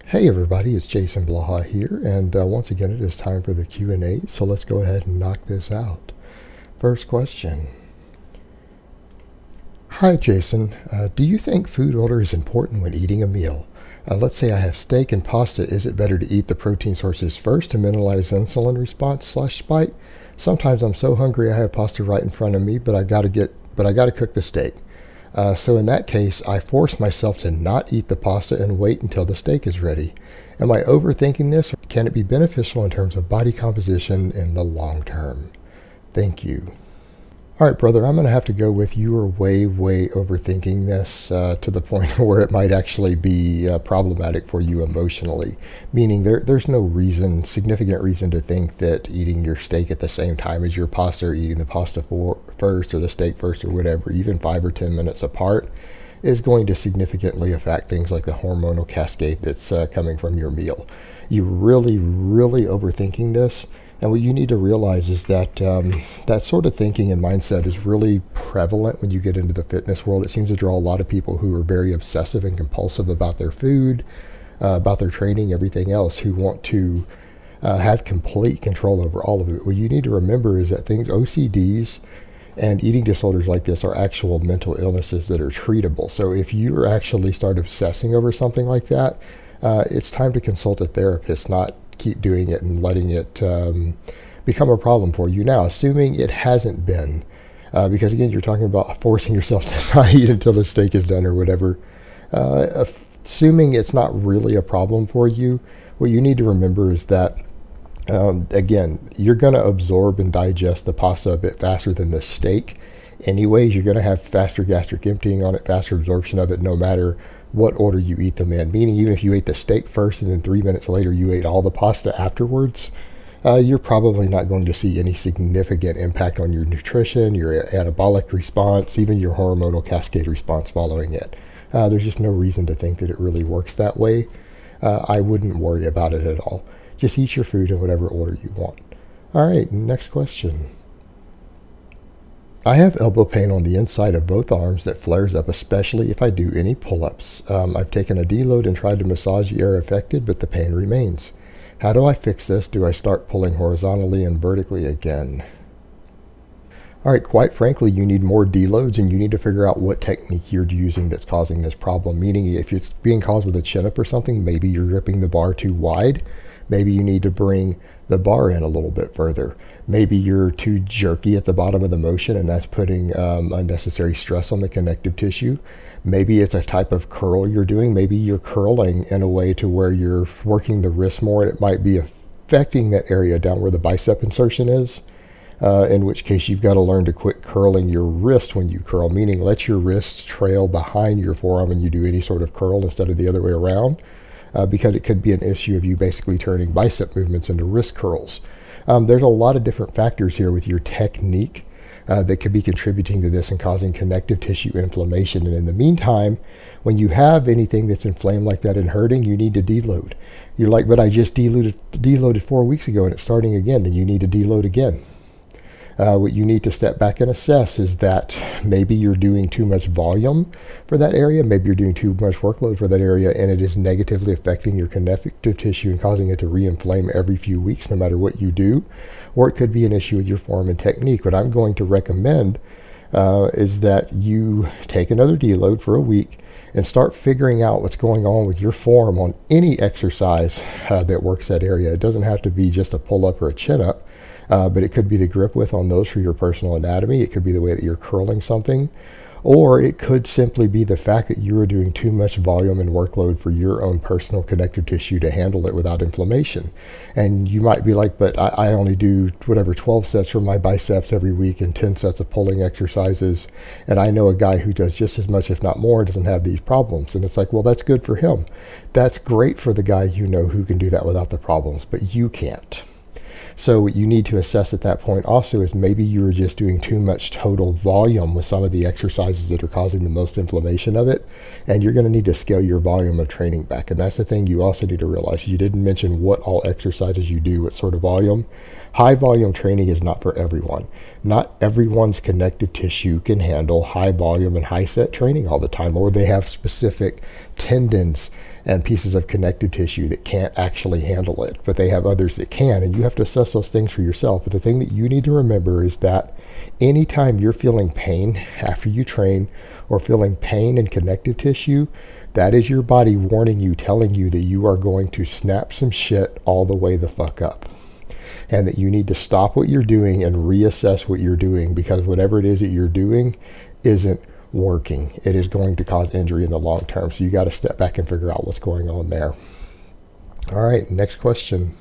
Hey everybody, it's Jason Blaha here, and once again it is time for the Q&A, so let's go ahead and knock this out. First question. Hi Jason, do you think food order is important when eating a meal? Let's say I have steak and pasta. Is it better to eat the protein sources first to minimize insulin response/spike? Sometimes I'm so hungry I have pasta right in front of me, but I gotta cook the steak. So in that case, I force myself to not eat the pasta and wait until the steak is ready. Am I overthinking this, or can it be beneficial in terms of body composition in the long term? Thank you. All right, brother, I'm going to have to go with you are way overthinking this to the point where it might actually be problematic for you emotionally. Meaning there's no significant reason to think that eating your steak at the same time as your pasta, or eating the pasta first or the steak first or whatever, even 5 or 10 minutes apart, is going to significantly affect things like the hormonal cascade that's coming from your meal. You're really overthinking this. And what you need to realize is that that sort of thinking and mindset is really prevalent when you get into the fitness world. It seems to draw a lot of people who are very obsessive and compulsive about their food, about their training, everything else, who want to have complete control over all of it. What you need to remember is that OCDs and eating disorders like this are actual mental illnesses that are treatable. So if you actually start obsessing over something like that, it's time to consult a therapist, not keep doing it and letting it become a problem for you. Now, assuming it hasn't been, because again, you're talking about forcing yourself to not eat until the steak is done or whatever. Assuming it's not really a problem for you, what you need to remember is that, again, you're going to absorb and digest the pasta a bit faster than the steak. Anyways, you're going to have faster gastric emptying on it, faster absorption of it, no matter what order you eat them in. Meaning, even if you ate the steak first and then 3 minutes later you ate all the pasta afterwards, you're probably not going to see any significant impact on your nutrition, your anabolic response, even your hormonal cascade response following it. There's just no reason to think that it really works that way. I wouldn't worry about it at all. Just eat your food in whatever order you want. All right, next question. I have elbow pain on the inside of both arms that flares up, especially if I do any pull-ups. I've taken a deload and tried to massage the area affected, but the pain remains. How do I fix this? Do I start pulling horizontally and vertically again? All right, quite frankly, you need more deloads, and you need to figure out what technique you're using that's causing this problem. Meaning, if it's being caused with a chin-up or something, maybe you're gripping the bar too wide. Maybe you need to bring the bar in a little bit further. Maybe you're too jerky at the bottom of the motion, and that's putting unnecessary stress on the connective tissue. Maybe it's a type of curl you're doing. Maybe you're curling in a way to where you're working the wrist more, and it might be affecting that area down where the bicep insertion is, in which case you've got to learn to quit curling your wrist when you curl, meaning let your wrist trail behind your forearm when you do any sort of curl instead of the other way around. Because it could be an issue of you basically turning bicep movements into wrist curls. There's a lot of different factors here with your technique that could be contributing to this and causing connective tissue inflammation. And in the meantime, when you have anything that's inflamed like that and hurting, you need to deload. You're like, but I just deloaded 4 weeks ago and it's starting again. Then you need to deload again. What you need to step back and assess is that maybe you're doing too much volume for that area, maybe you're doing too much workload for that area, and it is negatively affecting your connective tissue and causing it to re-inflame every few weeks no matter what you do. Or it could be an issue with your form and technique. What I'm going to recommend is that you take another deload for a week and start figuring out what's going on with your form on any exercise that works that area. It doesn't have to be just a pull-up or a chin-up. But it could be the grip width on those for your personal anatomy. It could be the way that you're curling something. Or it could simply be the fact that you are doing too much volume and workload for your own personal connective tissue to handle it without inflammation. And you might be like, but I only do 12 sets for my biceps every week and 10 sets of pulling exercises. And I know a guy who does just as much, if not more, doesn't have these problems. And it's like, well, that's good for him. That's great for the guy you know who can do that without the problems, but you can't. So what you need to assess at that point also is maybe you're just doing too much total volume with some of the exercises that are causing the most inflammation of it, and you're going to need to scale your volume of training back. And that's the thing you also need to realize. You didn't mention what all exercises you do, what sort of volume. High volume training is not for everyone. Not everyone's connective tissue can handle high volume and high set training all the time, or they have specific tendons and pieces of connective tissue that can't actually handle it, but they have others that can, and you have to assess those things for yourself. But the thing that you need to remember is that anytime you're feeling pain after you train or feeling pain in connective tissue, that is your body warning you, telling you that you are going to snap some shit all the way the fuck up. And that you need to stop what you're doing and reassess what you're doing, because whatever it is that you're doing isn't working. It is going to cause injury in the long term. So you got to step back and figure out what's going on there. All right, next question.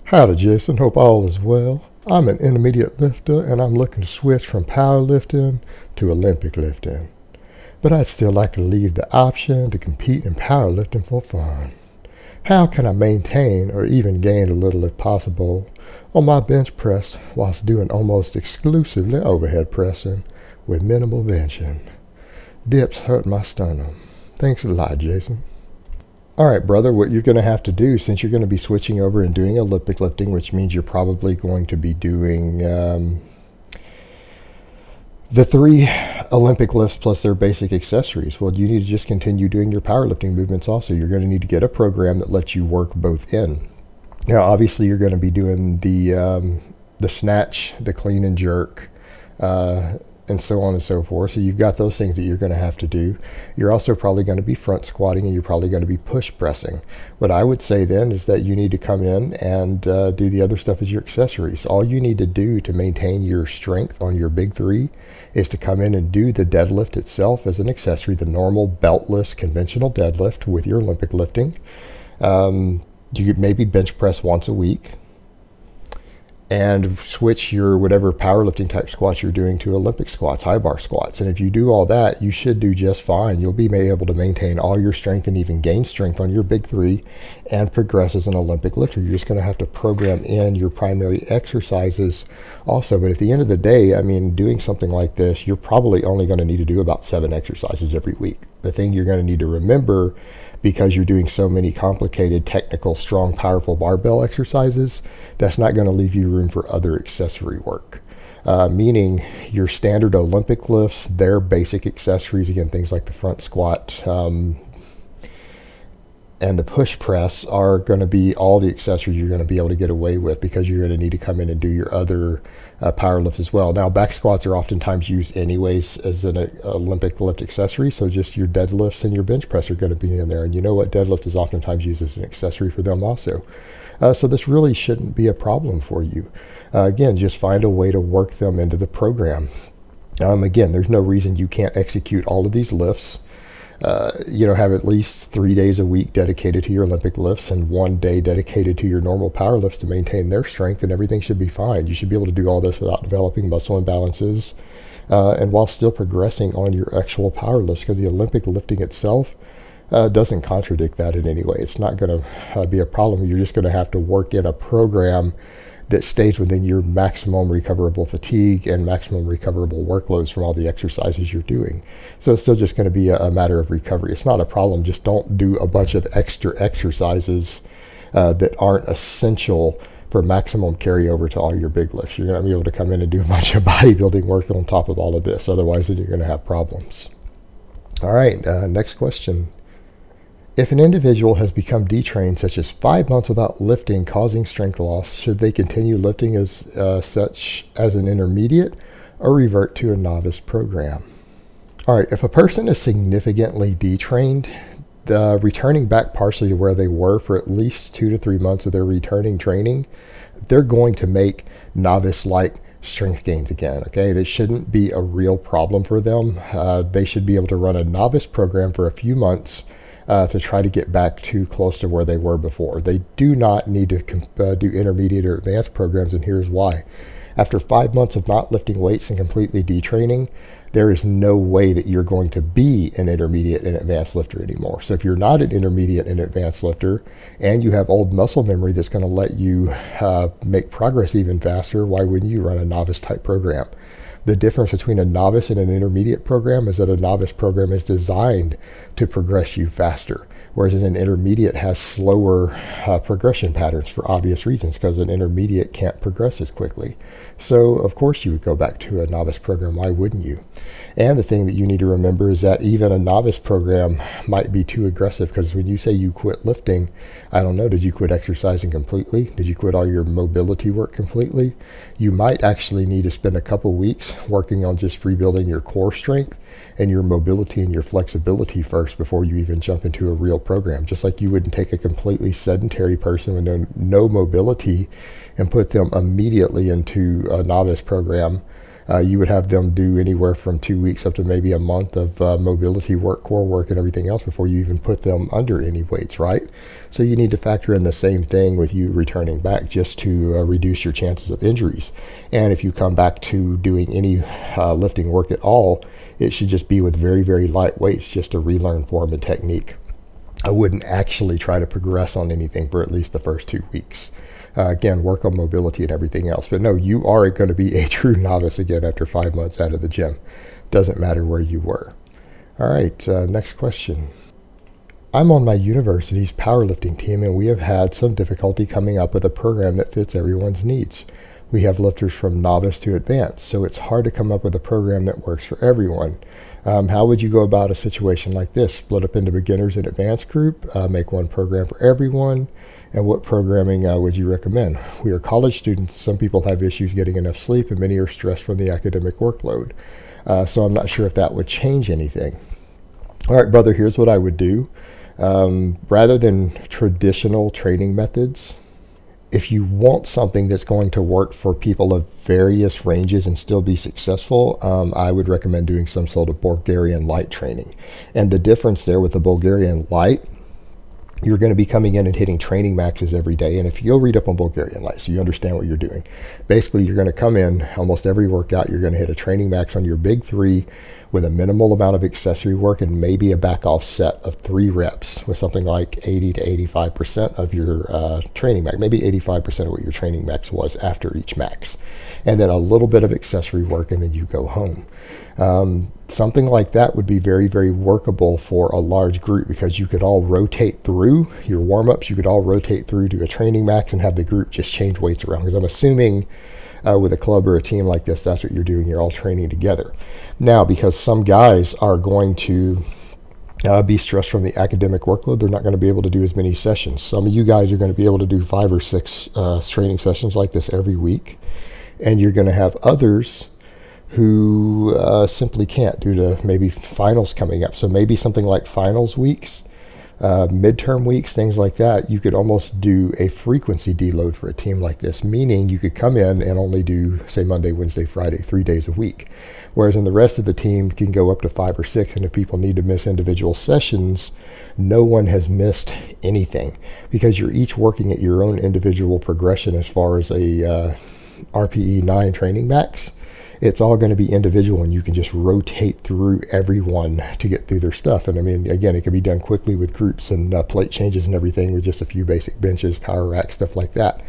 Howdy Jason, hope all is well. I'm an intermediate lifter and I'm looking to switch from powerlifting to Olympic lifting. But I'd still like to leave the option to compete in powerlifting for fun. How can I maintain or even gain a little if possible on my bench press whilst doing almost exclusively overhead pressing with minimal benching? Dips hurt my sternum. Thanks a lot, Jason. All right, brother, what you're going to have to do, since you're going to be switching over and doing Olympic lifting, which means you're probably going to be doing the 3 Olympic lifts plus their basic accessories. Well, you need to just continue doing your powerlifting movements also. You're going to need to get a program that lets you work both in. Now, obviously, you're going to be doing the snatch, the clean and jerk, and so on and so forth. So you've got those things that you're going to have to do. You're also probably going to be front squatting, and you're probably going to be push pressing. What I would say then is that you need to come in and do the other stuff as your accessories. All you need to do to maintain your strength on your big 3 is to come in and do the deadlift itself as an accessory, the normal beltless conventional deadlift with your Olympic lifting. You could maybe bench press once a week and switch your whatever powerlifting type squats you're doing to Olympic squats, high bar squats. And if you do all that, you should do just fine. You'll be able to maintain all your strength and even gain strength on your big 3 and progress as an Olympic lifter. You're just going to have to program in your primary exercises also. But at the end of the day, I mean, doing something like this, you're probably only going to need to do about 7 exercises every week. The thing you're going to need to remember, because you're doing so many complicated, technical, strong, powerful barbell exercises, that's not going to leave you room for other accessory work. Meaning your standard Olympic lifts, their basic accessories, again, things like the front squat and the push press are going to be all the accessories you're going to be able to get away with, because you're going to need to come in and do your other power lifts as well. Now, back squats are oftentimes used anyways as an Olympic lift accessory, so just your deadlifts and your bench press are going to be in there. And you know what? Deadlift is oftentimes used as an accessory for them also. So this really shouldn't be a problem for you. Again, just find a way to work them into the program. Again, there's no reason you can't execute all of these lifts. Have at least 3 days a week dedicated to your Olympic lifts and 1 day dedicated to your normal power lifts to maintain their strength, and everything should be fine. You should be able to do all this without developing muscle imbalances and while still progressing on your actual power lifts, because the Olympic lifting itself doesn't contradict that in any way. It's not going to be a problem. You're just going to have to work in a program that stays within your maximum recoverable fatigue and maximum recoverable workloads from all the exercises you're doing. So it's still just going to be a matter of recovery. It's not a problem. Just don't do a bunch of extra exercises that aren't essential for maximum carryover to all your big lifts. You're going to be able to come in and do a bunch of bodybuilding work on top of all of this. Otherwise, then you're going to have problems. All right, next question. If an individual has become detrained, such as 5 months without lifting, causing strength loss, should they continue lifting as such as an intermediate or revert to a novice program? All right, if a person is significantly detrained, returning back partially to where they were for at least 2 to 3 months of their returning training, they're going to make novice-like strength gains again. Okay, this shouldn't be a real problem for them. They should be able to run a novice program for a few months to try to get back to close to where they were before. They do not need to do intermediate or advanced programs, and here's why. After 5 months of not lifting weights and completely detraining, there is no way that you're going to be an intermediate and advanced lifter anymore. So if you're not an intermediate and advanced lifter, and you have old muscle memory that's going to let you make progress even faster, why wouldn't you run a novice type program? The difference between a novice and an intermediate program is that a novice program is designed to progress you faster. whereas an intermediate has slower progression patterns for obvious reasons, because an intermediate can't progress as quickly. So of course you would go back to a novice program. Why wouldn't you? And the thing that you need to remember is that even a novice program might be too aggressive, because when you say you quit lifting, I don't know, did you quit exercising completely? Did you quit all your mobility work completely? You might actually need to spend a couple weeks working on just rebuilding your core strength and your mobility and your flexibility first before you even jump into a real program. Just like you wouldn't take a completely sedentary person with no mobility and put them immediately into a novice program. You would have them do anywhere from 2 weeks up to maybe a month of mobility work, core work, and everything else before you even put them under any weights, right? So you need to factor in the same thing with you returning back, just to reduce your chances of injuries. And if you come back to doing any lifting work at all, it should just be with very, very light weights, just to relearn form and technique. I wouldn't actually try to progress on anything for at least the first 2 weeks. Again, work on mobility and everything else. But no, you are going to be a true novice again after 5 months out of the gym. Doesn't matter where you were. All right, next question. I'm on my university's powerlifting team, and we have had some difficulty coming up with a program that fits everyone's needs. We have lifters from novice to advanced, so it's hard to come up with a program that works for everyone. How would you go about a situation like this? Split up into beginners and advanced group, make one program for everyone, and what programming would you recommend? We are college students. Some people have issues getting enough sleep, and many are stressed from the academic workload. So I'm not sure if that would change anything. All right, brother, here's what I would do. Rather than traditional training methods, if you want something that's going to work for people of various ranges and still be successful, I would recommend doing some sort of Bulgarian light training. And the difference there with the Bulgarian light, you're going to be coming in and hitting training maxes every day. And if you go read up on Bulgarian light, so you understand what you're doing, basically you're going to come in almost every workout, you're going to hit a training max on your big three with a minimal amount of accessory work and maybe a back off set of 3 reps with something like 80 to 85% of your training max, maybe 85% of what your training max was after each max. And then a little bit of accessory work, and then you go home. Something like that would be very, very workable for a large group, because you could all rotate through your warm-ups. You could all rotate through to a training max and have the group just change weights around, because I'm assuming with a club or a team like this, that's what you're doing. You're all training together. Now, because some guys are going to be stressed from the academic workload, they're not going to be able to do as many sessions. Some of you guys are going to be able to do 5 or 6 training sessions like this every week, and you're going to have others who simply can't due to maybe finals coming up. So maybe something like finals weeks, midterm weeks, things like that, you could almost do a frequency deload for a team like this, meaning you could come in and only do, say, Monday, Wednesday, Friday, 3 days a week. Whereas in the rest of the team can go up to 5 or 6, and if people need to miss individual sessions, no one has missed anything, because you're each working at your own individual progression as far as a RPE 9 training max. It's all going to be individual, and you can just rotate through everyone to get through their stuff. And I mean, again, it can be done quickly with groups and plate changes and everything, with just a few basic benches, power rack, stuff like that,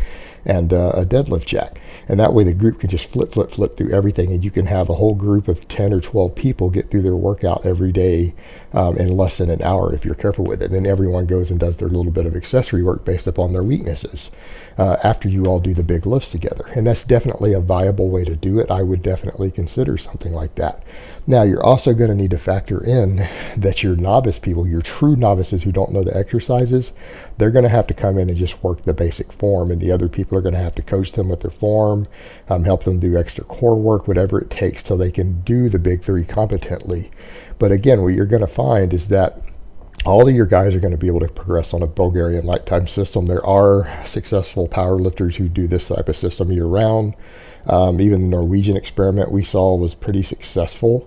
and a deadlift jack. And that way the group can just flip through everything, and you can have a whole group of 10 or 12 people get through their workout every day in less than an hour if you're careful with it. And then everyone goes and does their little bit of accessory work based upon their weaknesses after you all do the big lifts together. And that's definitely a viable way to do it. I would definitely consider something like that. Now, you're also going to need to factor in that your novice people, your true novices who don't know the exercises, they're going to have to come in and just work the basic form, and the other people are going to have to coach them with their form, help them do extra core work, whatever it takes till they can do the big 3 competently. But again, what you're going to find is that all of your guys are going to be able to progress on a Bulgarian lifetime system. There are successful power lifters who do this type of system year round. Even the Norwegian experiment we saw was pretty successful.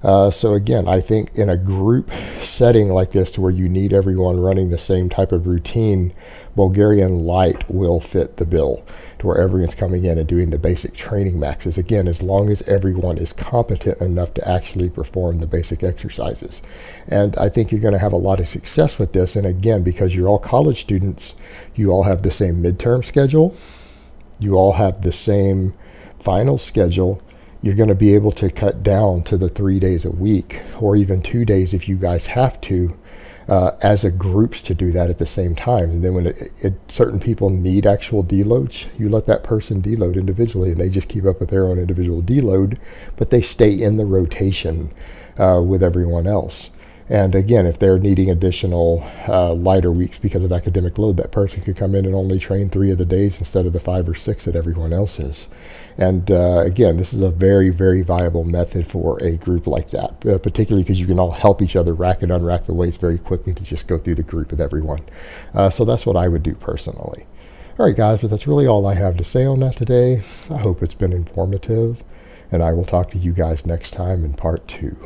So again, I think in a group setting like this, to where you need everyone running the same type of routine, Bulgarian light will fit the bill, to where everyone's coming in and doing the basic training maxes. Again, as long as everyone is competent enough to actually perform the basic exercises. And I think you're going to have a lot of success with this. And again, because you're all college students, you all have the same midterm schedule, you all have the same final schedule. You're going to be able to cut down to the 3 days a week, or even 2 days if you guys have to, as a groups to do that at the same time. And then when certain people need actual deloads, you let that person deload individually, and they just keep up with their own individual deload, but they stay in the rotation with everyone else. And again, if they're needing additional lighter weeks because of academic load, that person could come in and only train 3 of the days instead of the 5 or 6 that everyone else is. And again, this is a very, very viable method for a group like that, particularly because you can all help each other rack and unrack the weights very quickly to just go through the group with everyone. So that's what I would do personally. All right, guys, but that's really all I have to say on that today. I hope it's been informative, and I will talk to you guys next time in part 2.